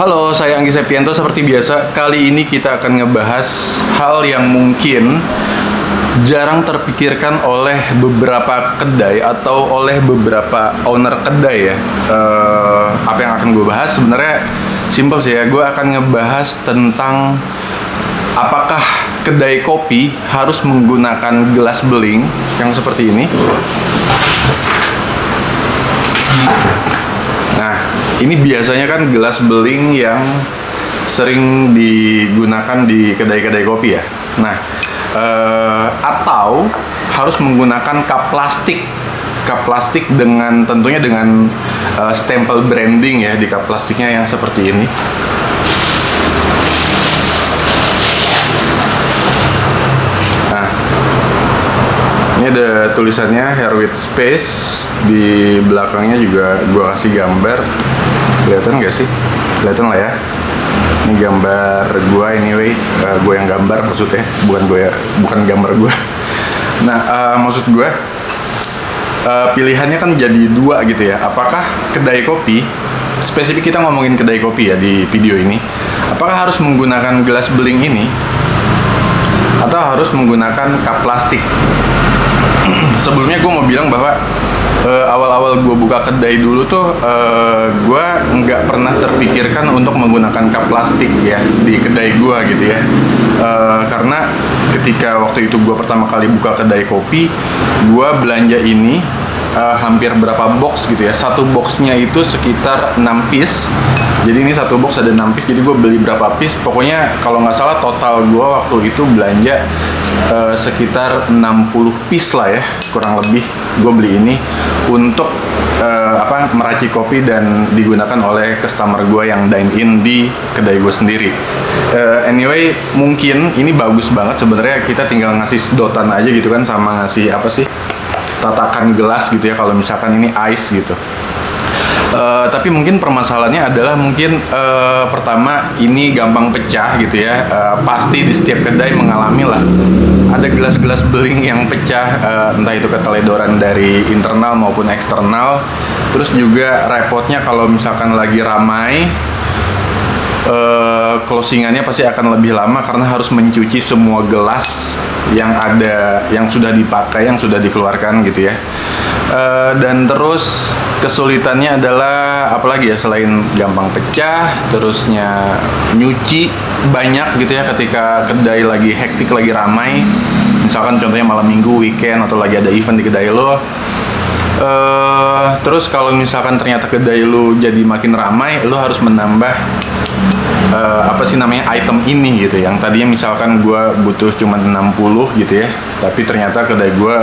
Halo, saya Anggi Septianto. Seperti biasa, kali ini kita akan ngebahas hal yang mungkin jarang terpikirkan oleh beberapa kedai atau oleh beberapa owner kedai ya. Apa yang akan gue bahas sebenarnya simple sih ya. Gue akan ngebahas tentang apakah kedai kopi harus menggunakan gelas beling yang seperti ini. Nah, ini biasanya kan gelas beling yang sering digunakan di kedai-kedai kopi ya. Nah, atau harus menggunakan cup plastik dengan tentunya dengan stempel branding ya di cup plastiknya yang seperti ini. Nah, ini ada tulisannya Hair with Space. Di belakangnya juga gue kasih gambar. Kelihatan nggak sih? Kelihatan lah ya. Ini gambar gue anyway. Gue yang gambar maksudnya, bukan gambar gue. Nah, maksud gue pilihannya kan jadi dua gitu ya. Apakah kedai kopi, spesifik kita ngomongin kedai kopi ya di video ini, apakah harus menggunakan gelas beling ini atau harus menggunakan cup plastik? Sebelumnya gue mau bilang bahwa awal-awal gue buka kedai dulu tuh gue nggak pernah terpikirkan untuk menggunakan cup plastik ya di kedai gue gitu ya. Karena ketika waktu itu gue pertama kali buka kedai kopi, gue belanja ini hampir berapa box gitu ya. Satu boxnya itu sekitar 6 piece. Jadi ini satu box ada 6 piece, jadi gue beli berapa piece. Pokoknya kalau nggak salah total gue waktu itu belanja sekitar 60 piece lah ya, kurang lebih. Gue beli ini untuk meracik kopi dan digunakan oleh customer gue yang dine in di kedai gue sendiri. Anyway, mungkin ini bagus banget sebenarnya. Kita tinggal ngasih sedotan aja gitu kan, sama ngasih apa sih, tatakan gelas gitu ya kalau misalkan ini ice gitu. Tapi mungkin permasalahannya adalah mungkin pertama ini gampang pecah gitu ya. Pasti di setiap kedai mengalami lah ada gelas-gelas beling yang pecah, entah itu keteledoran dari internal maupun eksternal. Terus juga repotnya kalau misalkan lagi ramai, closingannya pasti akan lebih lama karena harus mencuci semua gelas yang ada, yang sudah dipakai, yang sudah dikeluarkan gitu ya. Dan terus kesulitannya adalah apalagi ya, selain gampang pecah, terusnya nyuci banyak gitu ya ketika kedai lagi hektik, lagi ramai. Misalkan contohnya malam minggu, weekend, atau lagi ada event di kedai lo. Terus kalau misalkan ternyata kedai lo jadi makin ramai, lo harus menambah item ini gitu. Yang tadinya misalkan gue butuh cuma 60 gitu ya, tapi ternyata kedai gue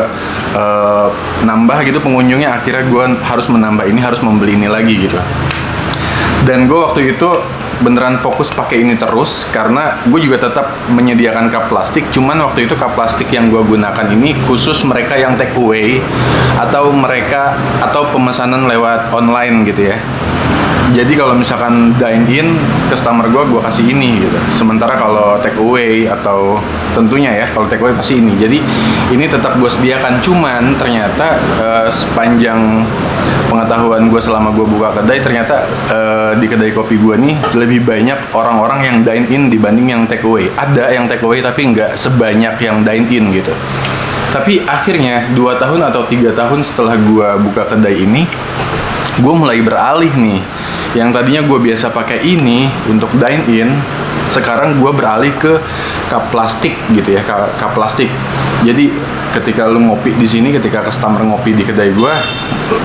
nambah gitu pengunjungnya, akhirnya gue harus menambah ini, harus membeli ini lagi gitu. Dan gue waktu itu beneran fokus pakai ini terus karena gue juga tetap menyediakan cup plastik. Cuman waktu itu cup plastik yang gue gunakan ini khusus mereka yang take away atau pemesanan lewat online gitu ya. Jadi kalau misalkan dine in, customer gue kasih ini gitu. Sementara kalau take away atau tentunya ya kalau take away pasti ini. Jadi ini tetap gue sediakan. Cuman ternyata sepanjang pengetahuan gue selama gue buka kedai, ternyata di kedai kopi gue nih lebih banyak orang-orang yang dine in dibanding yang take away. Ada yang take away tapi nggak sebanyak yang dine in gitu. Tapi akhirnya 2 tahun atau 3 tahun setelah gue buka kedai ini, gue mulai beralih nih. Yang tadinya gue biasa pakai ini untuk dine in, sekarang gue beralih ke cup plastik gitu ya, cup plastik. Jadi ketika lu ngopi di sini, ketika customer ngopi di kedai gue,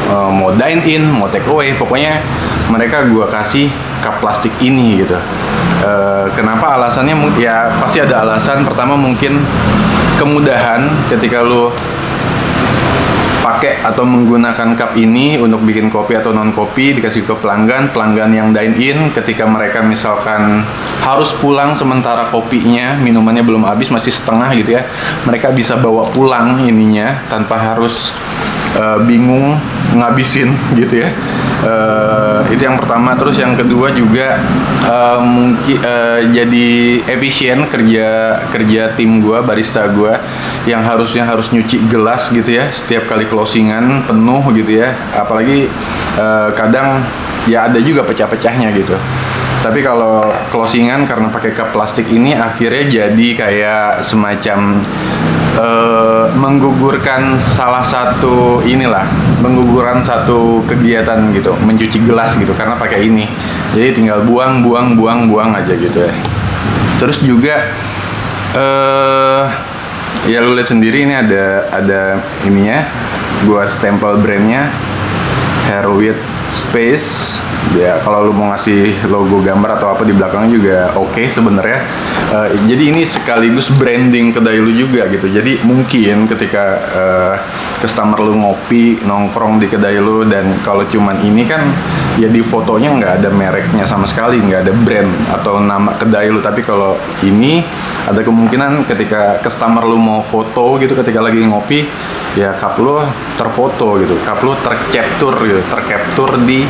mau dine in, mau take away, pokoknya mereka gue kasih cup plastik ini gitu. Kenapa alasannya? Ya pasti ada alasan. Pertama mungkin kemudahan ketika lu pakai atau menggunakan cup ini untuk bikin kopi atau non kopi, dikasih ke pelanggan yang dine in. Ketika mereka misalkan harus pulang sementara kopinya, minumannya belum habis, masih setengah gitu ya, mereka bisa bawa pulang ininya tanpa harus bingung ngabisin gitu ya. Itu yang pertama. Terus yang kedua juga mungkin jadi efisien kerja tim gue, barista gue, yang harusnya harus nyuci gelas gitu ya setiap kali closingan penuh gitu ya. Apalagi kadang ya ada juga pecah-pecahnya gitu. Tapi kalau closingan karena pakai cup plastik ini akhirnya jadi kayak semacam menggugurkan salah satu mengguguran satu kegiatan gitu, mencuci gelas gitu karena pakai ini. Jadi tinggal buang aja gitu ya. Terus juga ya lu lihat sendiri ini ada ininya, gua stempel brandnya Hairwith Space. Ya kalau lu mau ngasih logo gambar atau apa di belakangnya juga oke sebenarnya. Jadi ini sekaligus branding kedai lu juga gitu. Jadi mungkin ketika customer lu ngopi nongkrong di kedai lu, dan kalau cuman ini kan ya di fotonya nggak ada mereknya sama sekali, nggak ada brand atau nama kedai lu. Tapi kalau ini ada kemungkinan ketika customer lu mau foto gitu ketika lagi ngopi, ya cup lu terfoto gitu, cup lu tercapture di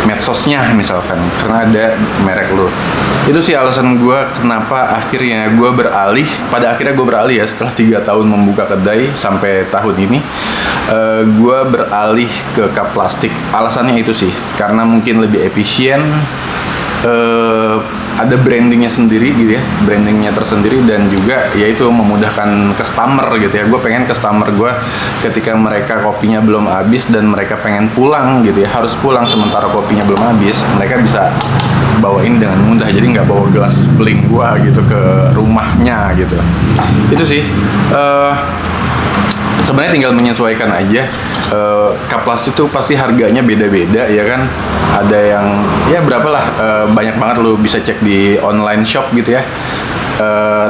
medsosnya misalkan karena ada merek lu. Itu sih alasan gue kenapa akhirnya gue beralih ya setelah 3 tahun membuka kedai sampai tahun ini. Gue beralih ke cup plastik. Alasannya itu sih karena mungkin lebih efisien, ada brandingnya sendiri gitu ya, brandingnya tersendiri, dan juga yaitu memudahkan customer gitu ya. Gue pengen customer gue ketika mereka kopinya belum habis dan mereka pengen pulang gitu ya, harus pulang sementara kopinya belum habis, mereka bisa bawain dengan mudah, jadi nggak bawa gelas bling gue gitu ke rumahnya gitu. Itu sih sebenarnya tinggal menyesuaikan aja. Cup plastik itu pasti harganya beda-beda ya kan. Ada yang ya berapalah, banyak banget lu bisa cek di online shop gitu ya.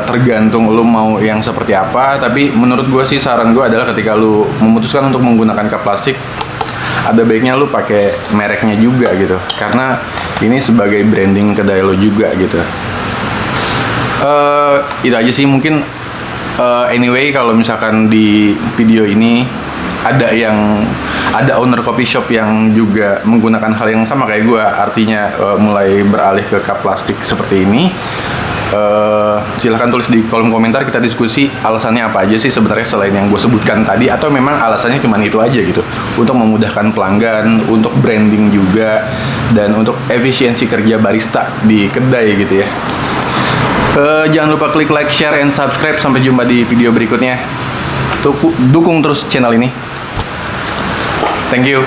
Tergantung lu mau yang seperti apa. Tapi menurut gue sih saran gue adalah ketika lu memutuskan untuk menggunakan cup plastik, ada baiknya lu pakai mereknya juga gitu. Karena ini sebagai branding kedai lu juga gitu. Itu aja sih mungkin. Anyway, kalau misalkan di video ini ada owner coffee shop yang juga menggunakan hal yang sama kayak gue, artinya mulai beralih ke cup plastik seperti ini, silahkan tulis di kolom komentar, kita diskusi alasannya apa aja sih sebenarnya selain yang gue sebutkan tadi, atau memang alasannya cuma itu aja gitu, untuk memudahkan pelanggan, untuk branding juga, dan untuk efisiensi kerja barista di kedai gitu ya. Jangan lupa klik like, share, and subscribe. Sampai jumpa di video berikutnya. Dukung terus channel ini. Thank you.